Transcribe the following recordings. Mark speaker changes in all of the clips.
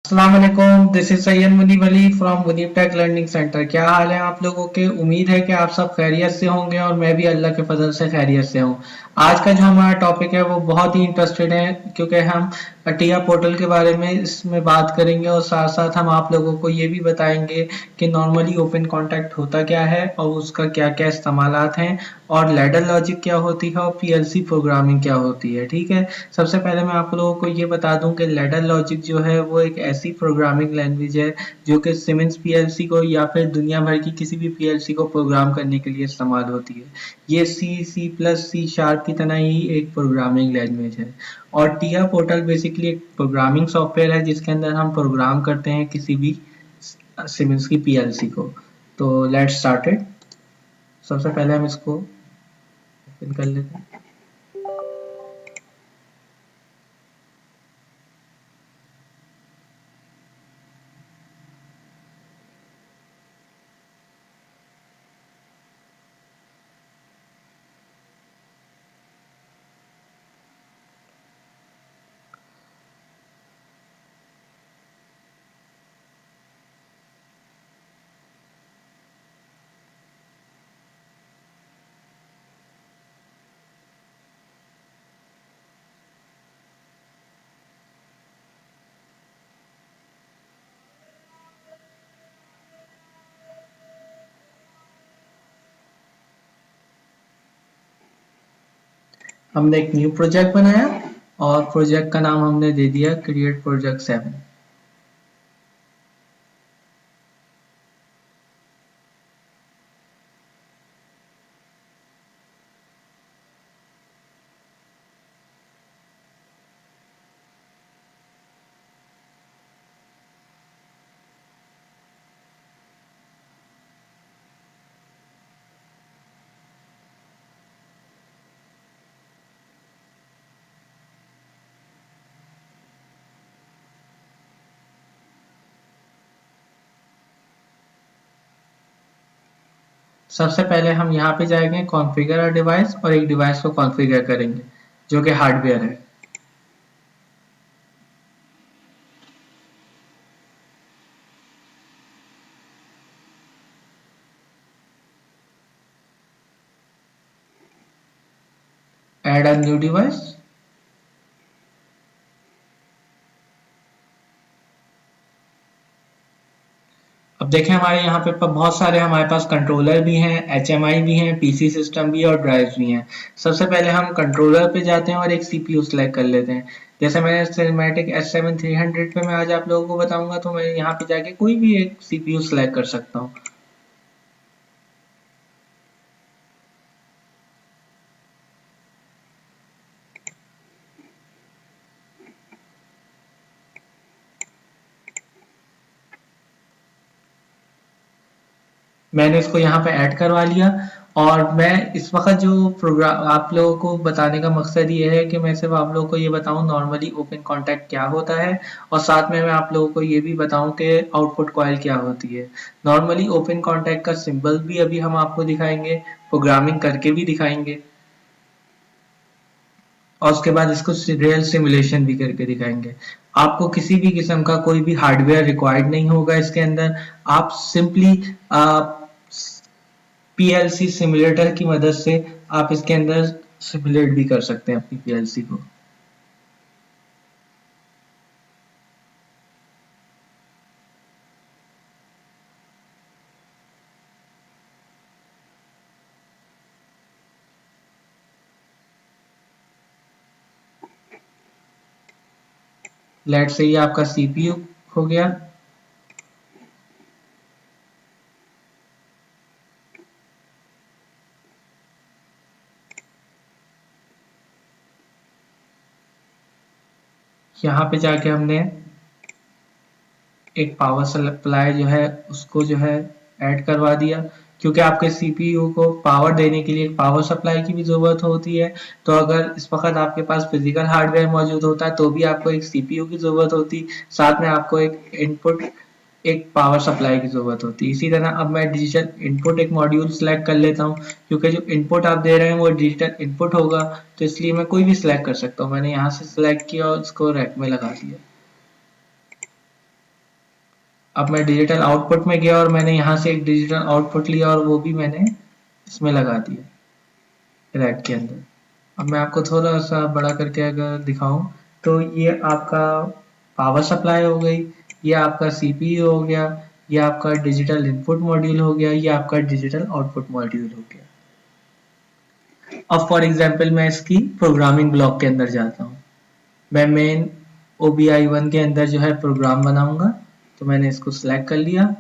Speaker 1: अस्सलाम वालेकुम, this is Syed Munib Ali from Munib tech learning centre. क्या हाल है आप लोगों के? उम्मीद है कि आप सब खैरियत से होंगे और मैं भी अल्लाह के फजल से खैरियत से हूँ। आज का जो हमारा टॉपिक है वो बहुत ही इंटरेस्टेड है, क्योंकि हम अटिया पोर्टल के बारे में इसमें बात करेंगे और साथ साथ हम आप लोगों को ये भी बताएंगे कि नॉर्मली ओपन कॉन्टैक्ट होता क्या है और उसका क्या क्या इस्तेमालात हैं, और लैडर लॉजिक क्या होती है और पीएलसी प्रोग्रामिंग क्या होती है। ठीक है, सबसे पहले मैं आप लोगों को ये बता दूं कि लैडर लॉजिक जो है वो एक ऐसी प्रोग्रामिंग लैंग्वेज है जो कि सिमेंस पीएलसी को या फिर दुनिया भर की किसी भी पीएलसी को प्रोग्राम करने के लिए इस्तेमाल होती है। ये सी प्लस सी शार्प की तरह ही एक प्रोग्रामिंग लैंग्वेज है। और टिया पोर्टल बेसिकली एक प्रोग्रामिंग सॉफ्टवेयर है जिसके अंदर हम प्रोग्राम करते हैं किसी भी सिमेंस की पीएलसी को। तो लेट्स स्टार्टेड। सबसे पहले हम इसको ओपन कर लेते हैं। हमने एक न्यू प्रोजेक्ट बनाया और प्रोजेक्ट का नाम हमने दे दिया क्रिएट प्रोजेक्ट 7। सबसे पहले हम यहाँ पे जाएंगे कॉन्फ़िगर अ डिवाइस और एक डिवाइस को कॉन्फ़िगर करेंगे जो कि हार्डवेयर है। Add a new device. अब देखें हमारे यहाँ पे बहुत सारे हमारे पास कंट्रोलर भी हैं, एचएमआई भी हैं, पीसी सिस्टम भी है और ड्राइव्स भी हैं। सबसे पहले हम कंट्रोलर पे जाते हैं और एक सीपीयू सेलेक्ट कर लेते हैं। जैसे मैंने सिनेमैटिक S7 300 पे मैं आज आप लोगों को बताऊंगा, तो मैं यहाँ पे जाके कोई भी एक सीपीयू सेलेक्ट कर सकता हूँ। मैंने इसको यहाँ पे ऐड करवा लिया। और मैं इस वक्त जो प्रोग्राम आप लोगों को बताने का मकसद ये है कि मैं सिर्फ आप लोगों को ये बताऊं नॉर्मली ओपन कॉन्टैक्ट क्या होता है, और साथ में मैं आप लोगों को ये भी बताऊं कि आउटपुट कॉइल क्या होती है। नॉर्मली ओपन कॉन्टैक्ट का सिंबल भी अभी हम आपको दिखाएंगे, प्रोग्रामिंग करके भी दिखाएंगे, और उसके बाद इसको रियल सिमुलेशन भी करके दिखाएंगे। आपको किसी भी किस्म का कोई भी हार्डवेयर रिक्वायर्ड नहीं होगा इसके अंदर। आप सिंपली पीएलसी सिमुलेटर की मदद से आप इसके अंदर सिमुलेट भी कर सकते हैं अपनी पीएलसी को। लेट से ये आपका सीपीयू हो गया। यहाँ पे जाके हमने एक पावर सप्लाई जो है उसको जो है ऐड करवा दिया, क्योंकि आपके सीपीयू को पावर देने के लिए एक पावर सप्लाई की भी ज़रूरत होती है। तो अगर इस वक्त आपके पास फिजिकल हार्डवेयर मौजूद होता तो भी आपको एक सीपीयू की ज़रूरत होती, साथ में आपको एक इनपुट एक पावर सप्लाई की ज़रूरत होती है। इसी तरह अब मैं डिजिटल इनपुट एक मॉड्यूल सेलेक्ट कर लेता हूँ, क्योंकि जो इनपुट आप दे रहे हैं वो डिजिटल इनपुट होगा, तो इसलिए मैं कोई भी सिलेक्ट कर सकता हूँ। मैंने यहाँ से सिलेक्ट किया और इसको रैक में लगा दिया। अब मैं डिजिटल आउटपुट में गया और मैंने यहाँ से एक डिजिटल आउटपुट लिया और वो भी मैंने इसमें लगा दिया रैक के अंदर। अब मैं आपको थोड़ा सा बड़ा करके अगर दिखाऊं तो ये आपका पावर सप्लाई हो गई, ये आपका सीपीयू हो गया, ये आपका डिजिटल इनपुट मॉड्यूल हो गया, ये आपका डिजिटल आउटपुट मॉड्यूल हो गया। अब फॉर एग्जांपल मैं इसकी प्रोग्रामिंग ब्लॉक के अंदर जाता हूँ। मैं मेन OBI1 के अंदर जो है प्रोग्राम बनाऊंगा, तो मैंने इसको सिलेक्ट कर लिया।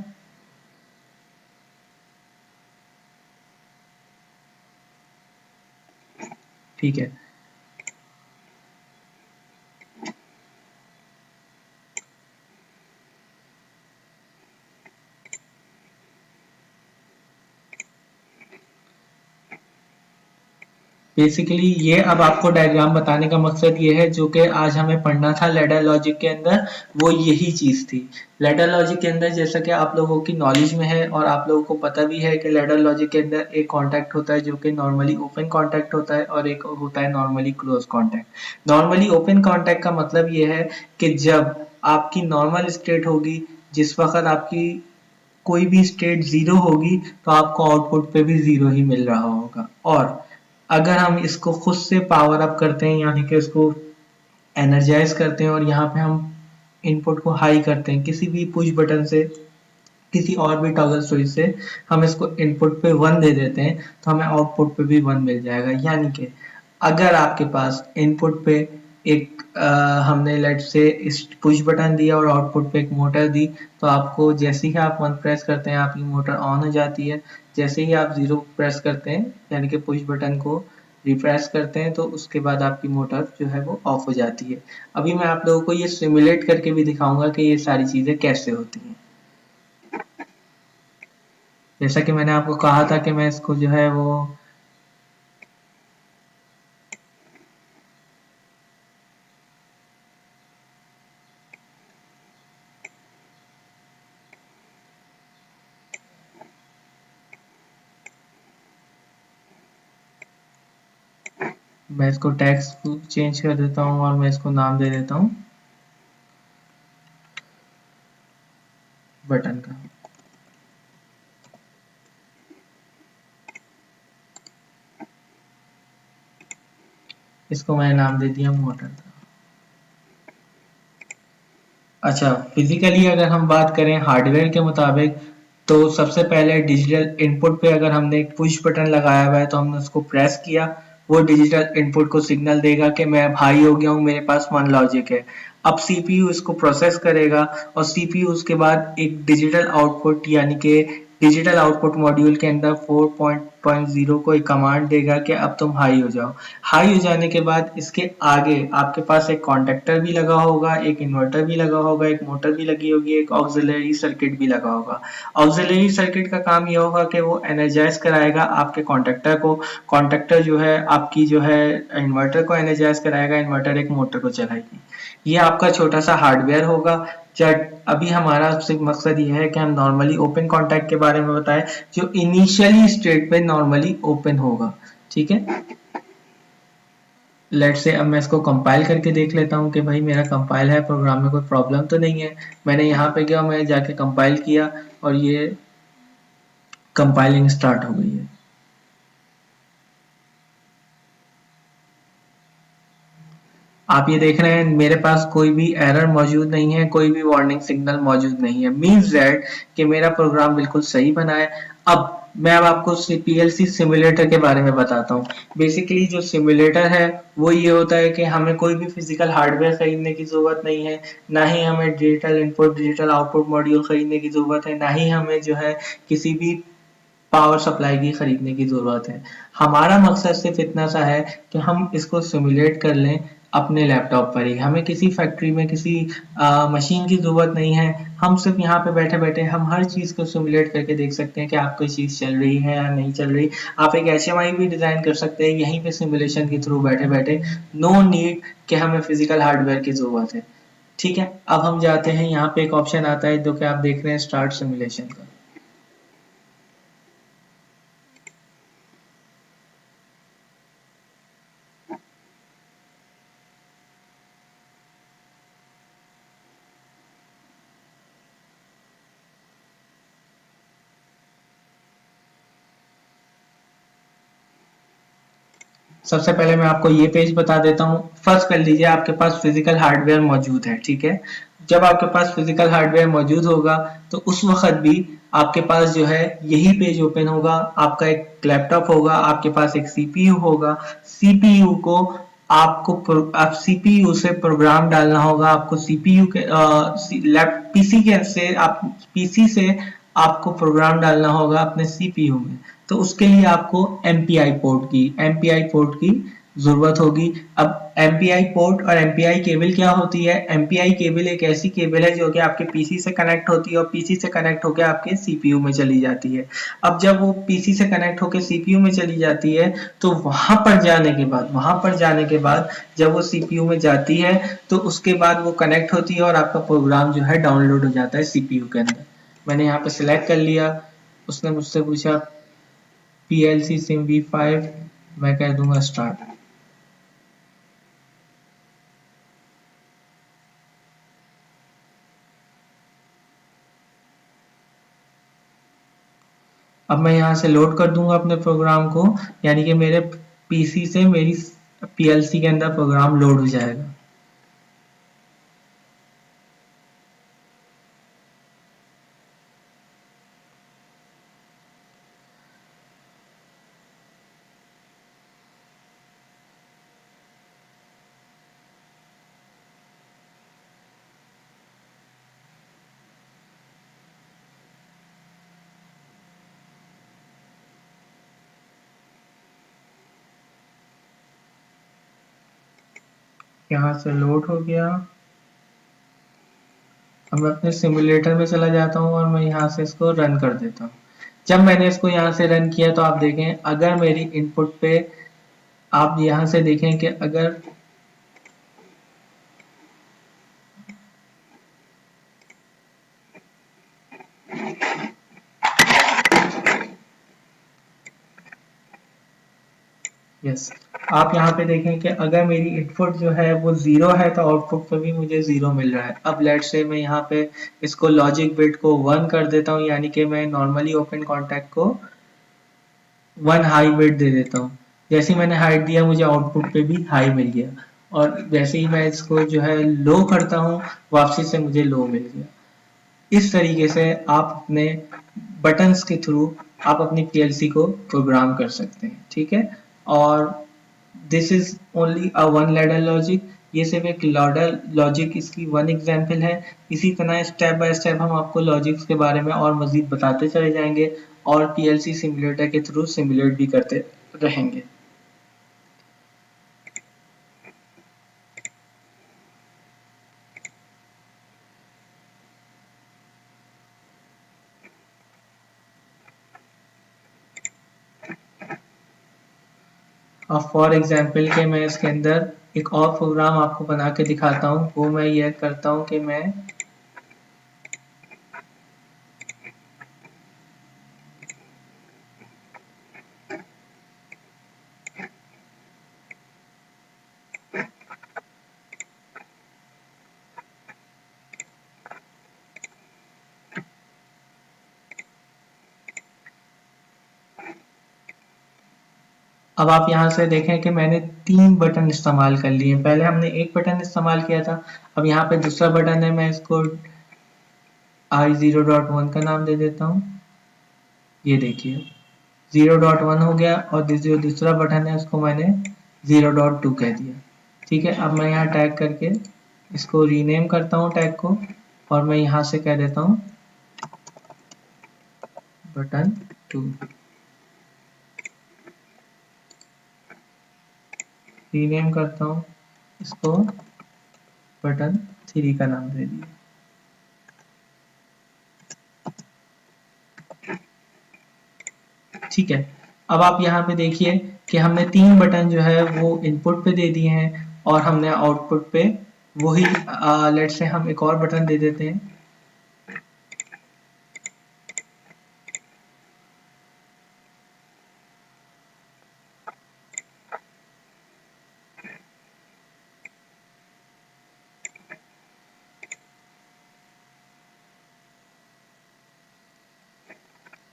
Speaker 1: ठीक है, बेसिकली ये अब आपको डायग्राम बताने का मकसद ये है जो कि आज हमें पढ़ना था लैडर लॉजिक के अंदर, वो यही चीज थी। लैडर लॉजिक के अंदर जैसा कि आप लोगों की नॉलेज में है और आप लोगों को पता भी है कि लैडर लॉजिक के अंदर एक कॉन्टैक्ट होता है जो कि नॉर्मली ओपन कॉन्टैक्ट होता है और एक होता है normally close contact. Normally open contact का मतलब ये है कि जब आपकी नॉर्मल स्टेट होगी, जिस वक्त आपकी कोई भी स्टेट जीरो होगी तो आपको आउटपुट पे भी जीरो ही मिल रहा होगा। और अगर हम इसको खुद से पावर अप करते हैं, यानी कि इसको एनर्जाइज करते हैं और यहाँ पे हम इनपुट को हाई करते हैं किसी भी पुश बटन से, किसी और भी टॉगल स्विच से हम इसको इनपुट पे 1 दे देते हैं तो हमें आउटपुट पे भी 1 मिल जाएगा। यानी कि अगर आपके पास इनपुट पे एक हमने लेट से इस पुश बटन दिया और आउटपुट पे एक मोटर दी, तो आपको जैसे ही आप 1 प्रेस करते हैं आपकी मोटर ऑन हो जाती है। जैसे ही आप 0 प्रेस करते हैं यानी कि पुश बटन को रिप्रेस करते हैं तो उसके बाद आपकी मोटर जो है वो ऑफ हो जाती है। अभी मैं आप लोगों को ये सिमुलेट करके भी दिखाऊंगा कि ये सारी चीजें कैसे होती हैं। जैसा कि मैंने आपको कहा था कि मैं इसको जो है वो मैं इसको टेक्स्ट चेंज कर देता हूँ और मैं इसको नाम दे देता हूँ बटन का। इसको मैंने नाम दे दिया मोटर का। अच्छा, फिजिकली अगर हम बात करें हार्डवेयर के मुताबिक, तो सबसे पहले डिजिटल इनपुट पे अगर हमने एक पुश बटन लगाया हुआ है तो हमने उसको प्रेस किया, वो डिजिटल इनपुट को सिग्नल देगा कि मैं अब हाई हो गया हूँ, मेरे पास 1 लॉजिक है। अब सीपीयू इसको प्रोसेस करेगा और सीपीयू उसके बाद एक डिजिटल आउटपुट यानी कि डिजिटल आउटपुट मॉड्यूल के अंदर 4.0 को एक कमांड देगा कि अब तुम हाई हो जाओ। हाई हो जाने के बाद इसके आगे आपके पास एक कॉन्टेक्टर भी लगा होगा, एक इन्वर्टर भी लगा होगा, एक मोटर भी लगी होगी, एक ऑक्सिलरी सर्किट भी लगा होगा। ऑक्सिलरी सर्किट का काम ये होगा कि वो एनर्जाइज कराएगा आपके कॉन्टेक्टर को, कॉन्टेक्टर जो है आपकी जो है इन्वर्टर को एनर्जाइज कराएगा, इन्वर्टर एक मोटर को चलाएगी। ये आपका छोटा सा हार्डवेयर होगा। जब अभी हमारा सिर्फ मकसद ये है कि हम नॉर्मली ओपन कॉन्टैक्ट के बारे में बताएं जो इनिशियली स्टेट पे नॉर्मली ओपन होगा। ठीक है, लेट से अब मैं इसको कंपाइल करके देख लेता हूँ कि भाई मेरा कंपाइल है, प्रोग्राम में कोई प्रॉब्लम तो नहीं है। मैंने यहाँ पे गया, मैं जाके कंपाइल किया और ये कंपाइलिंग स्टार्ट हो गई है। आप ये देख रहे हैं मेरे पास कोई भी एरर मौजूद नहीं है, कोई भी वार्निंग सिग्नल मौजूद नहीं है, मीन्स दैट कि मेरा प्रोग्राम बिल्कुल सही बना है। अब मैं अब आपको पीएलसी सिमुलेटर के बारे में बताता हूँ। बेसिकली जो सिमुलेटर है वो ये होता है कि हमें कोई भी फिजिकल हार्डवेयर खरीदने की जरूरत नहीं है, ना ही हमें digital input digital output module खरीदने की जरूरत है, ना ही हमें जो है किसी भी पावर सप्लाई की खरीदने की जरूरत है। हमारा मकसद सिर्फ इतना सा है कि हम इसको सिमुलेट कर लें अपने लैपटॉप पर ही। हमें किसी फैक्ट्री में किसी मशीन की जरूरत नहीं है। हम सिर्फ यहाँ पे बैठे बैठे हम हर चीज को सिमुलेट करके देख सकते हैं कि आप कोई चीज चल रही है या नहीं चल रही। आप एक HMI भी डिजाइन कर सकते हैं यहीं पे सिमुलेशन के थ्रू बैठे बैठे। नो नीड कि हमें फिजिकल हार्डवेयर की जरूरत है। ठीक है, अब हम जाते हैं, यहाँ पे एक ऑप्शन आता है जो कि आप देख रहे हैं स्टार्ट सिमुलेशन का। सबसे पहले मैं आपको ये पेज बता देता हूँ। फर्स्ट कर लीजिए, आपके पास फिजिकल हार्डवेयर मौजूद है, ठीक है। जब आपके पास फिजिकल हार्डवेयर मौजूद होगा तो उस वक्त भी आपके पास जो है यही पेज ओपन होगा। आपका एक लैपटॉप होगा, आपके पास एक सीपीयू होगा। सीपीयू को आप सीपीयू से प्रोग्राम डालना होगा। आपको सीपीयू के पीसी के से आप पीसी से आपको प्रोग्राम डालना होगा अपने सीपीयू में। तो उसके लिए आपको एमपीआई पोर्ट की जरूरत होगी। अब एमपीआई पोर्ट और एमपीआई केबल क्या होती है? एमपीआई केबल एक ऐसी केबल है जो कि आपके पीसी से कनेक्ट होती है और पीसी से कनेक्ट होकर आपके सीपीयू में चली जाती है। अब जब वो पीसी से कनेक्ट होकर सीपीयू में चली जाती है तो वहां पर जाने के बाद जब वो सीपीयू में जाती है तो उसके बाद वो कनेक्ट होती है और आपका प्रोग्राम जो है डाउनलोड हो जाता है सीपीयू के अंदर। मैंने यहाँ पे सिलेक्ट कर लिया। उसने मुझसे पूछा PLC सिम V5, मैं कह दूंगा स्टार्ट। अब मैं यहाँ से लोड कर दूंगा अपने प्रोग्राम को, यानी कि मेरे पीसी से मेरी PLC के अंदर प्रोग्राम लोड हो जाएगा। यहाँ से लोड हो गया। अब मैं अपने सिमुलेटर में चला जाता हूँ और मैं यहाँ से इसको रन कर देता हूँ। जब मैंने इसको यहाँ से रन किया तो आप देखें, अगर मेरी इनपुट पे आप यहाँ से देखें कि अगर यस, आप यहाँ पे देखें कि अगर मेरी इनपुट जो है वो जीरो है तो आउटपुट पे भी मुझे जीरो मिल रहा है। अब लेट से मैं यहाँ पे इसको लॉजिक बिट को 1 कर देता हूँ, यानी कि मैं नॉर्मली ओपन कॉन्टैक्ट को 1 हाई बिट दे देता हूँ। जैसे ही मैंने हाइट दिया मुझे आउटपुट पे भी हाई मिल गया, और जैसे ही मैं इसको जो है लो करता हूँ वापसी से मुझे लो मिल गया। इस तरीके से आप अपने बटन्स के थ्रू आप अपनी पीएलसी को प्रोग्राम कर सकते हैं, ठीक है। और this is only a one ladder logic, ये सिर्फ एक लैडर लॉजिक इसकी वन एग्जांपल है। इसी तरह स्टेप बाय स्टेप हम आपको लॉजिक्स के बारे में और मजीद बताते चले जाएंगे और पीएलसी सिमुलेटर के थ्रू सिमुलेट भी करते रहेंगे। अब फॉर एग्जांपल के मैं इसके अंदर एक और प्रोग्राम आपको बना के दिखाता हूँ। वो मैं ये करता हूँ कि मैं अब आप यहाँ से देखें कि मैंने 3 बटन इस्तेमाल कर लिए। पहले हमने एक बटन इस्तेमाल किया था, अब यहाँ पे दूसरा बटन है, मैं इसको I0.1 का नाम दे देता हूँ। ये देखिए 0.1 हो गया, और जो दूसरा बटन है उसको मैंने 0.2 कह दिया। ठीक है, अब मैं यहाँ टैग करके इसको रीनेम करता हूँ टैग को, और मैं यहाँ से कह देता हूँ बटन 2। रीनेम करता हूँ इसको, बटन 3 का नाम दे दिया। ठीक है, अब आप यहाँ पे देखिए कि हमने 3 बटन जो है वो इनपुट पे दे दिए हैं, और हमने आउटपुट पे वही लेट से हम एक और बटन दे देते हैं।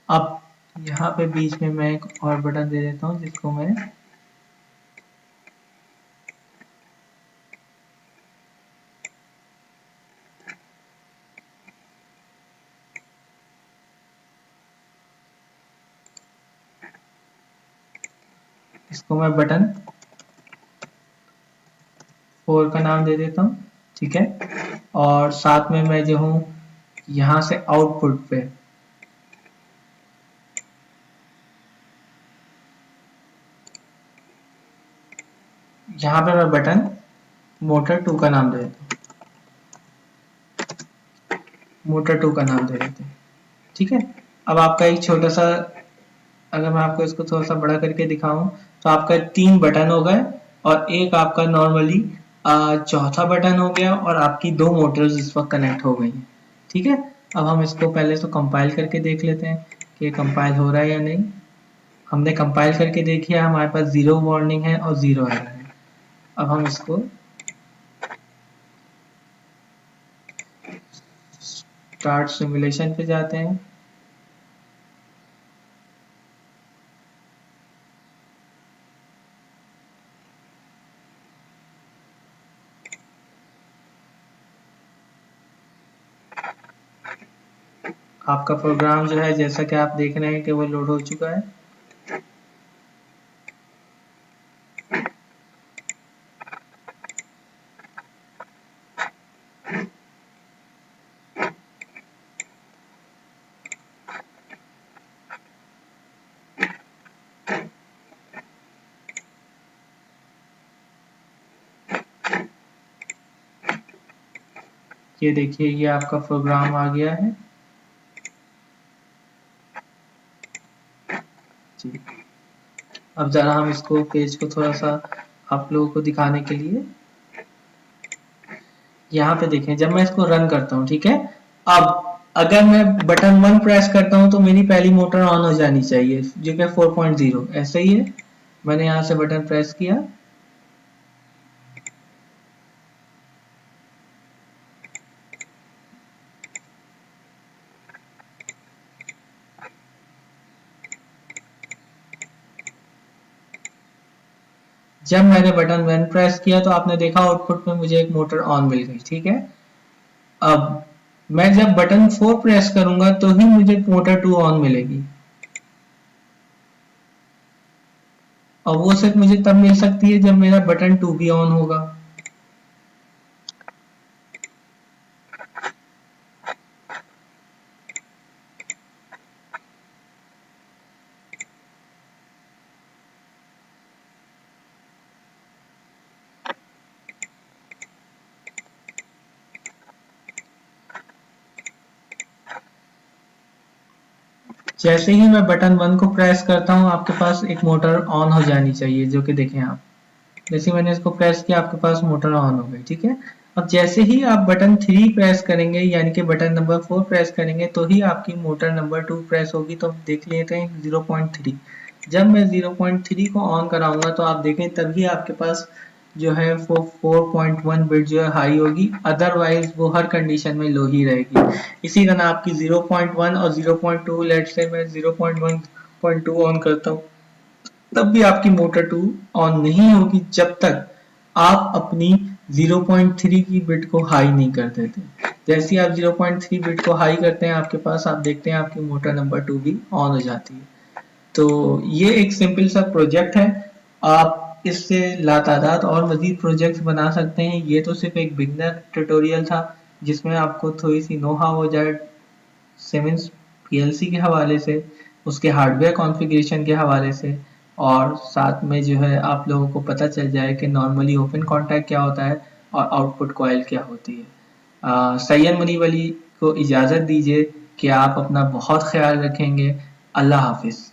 Speaker 1: अब यहाँ पे बीच में मैं एक और बटन दे देता हूँ जिसको मैं इसको मैं बटन 4 का नाम दे देता हूँ, ठीक है। और साथ में मैं जो हूँ यहाँ से आउटपुट पे यहाँ पे मैं बटन मोटर 2 का नाम दे देता हूँ, मोटर 2 का नाम दे देते हैं, ठीक है। अब आपका एक छोटा सा, अगर मैं आपको इसको थोड़ा सा बड़ा करके दिखाऊं तो आपका 3 बटन हो गए और एक आपका नॉर्मली चौथा बटन हो गया और आपकी 2 मोटर्स इस वक्त कनेक्ट हो गई हैं, ठीक है। अब हम इसको पहले तो कंपाइल करके देख लेते हैं कि कंपाइल हो रहा है या नहीं। हमने कंपाइल करके देखी है, हमारे पास 0 वार्निंग है और 0 एरर है। अब हम इसको स्टार्ट सिमुलेशन पे जाते हैं। आपका प्रोग्राम जो है जैसा कि आप देख रहे हैं कि वो लोड हो चुका है। ये देखिए, ये आपका प्रोग्राम आ गया है जी। अब जरा हम इसको पेज को थोड़ा सा आप लोगों को दिखाने के लिए यहाँ पे देखें, जब मैं इसको रन करता हूँ, ठीक है। अब अगर मैं बटन 1 प्रेस करता हूँ तो मेरी पहली मोटर ऑन हो जानी चाहिए, जो कि 4.0 ऐसे ही है। मैंने यहाँ से बटन प्रेस किया, जब मैंने बटन 1 प्रेस किया तो आपने देखा आउटपुट में मुझे एक मोटर ऑन मिल गई, ठीक है। अब मैं जब बटन 4 प्रेस करूंगा तो ही मुझे मोटर 2 ऑन मिलेगी, और वो सिर्फ मुझे तब मिल सकती है जब मेरा बटन 2 भी ऑन होगा। जैसे ही मैं बटन 1 को प्रेस करता हूँ आपके पास एक मोटर ऑन हो जानी चाहिए, जो कि देखें आप, जैसे मैंने इसको प्रेस किया आपके पास मोटर ऑन हो गई, ठीक है। अब जैसे ही आप बटन 3 प्रेस करेंगे, यानी कि बटन नंबर 4 प्रेस करेंगे, तो ही आपकी मोटर नंबर 2 प्रेस होगी। तो देख लेते हैं 0.3। जब मैं 0.3 को ऑन कराऊंगा तो आप देखें तभी आपके पास जो है वो 4.1 बिट जो है हाई होगी, अदरवाइज वो हर कंडीशन में लो ही रहेगी। इसी तरह आपकी 0.1 और 0.2, लेट से मैं 0.1.2 ऑन करता हूँ, तब भी आपकी मोटर 2 ऑन नहीं होगी जब तक आप अपनी 0.3 की बिट को हाई नहीं कर देते। जैसे ही आप 0.3 बिट को हाई करते हैं आपके पास, आप देखते हैं आपकी मोटर नंबर 2 भी ऑन हो जाती है। तो ये एक सिंपल सा प्रोजेक्ट है, आप इससे लातादाद और मजीद प्रोजेक्ट्स बना सकते हैं। ये तो सिर्फ एक बिगनर ट्यूटोरियल था जिसमें आपको थोड़ी सी नो हाउ हो जाए सिमेंस पीएलसी के हवाले से, उसके हार्डवेयर कॉन्फ़िगरेशन के हवाले से, और साथ में जो है आप लोगों को पता चल जाए कि नॉर्मली ओपन कॉन्टैक्ट क्या होता है और आउटपुट कॉइल क्या होती है। सैयद मुनीब अली को इजाज़त दीजिए कि आप अपना बहुत ख्याल रखेंगे। अल्लाह हाफिज़।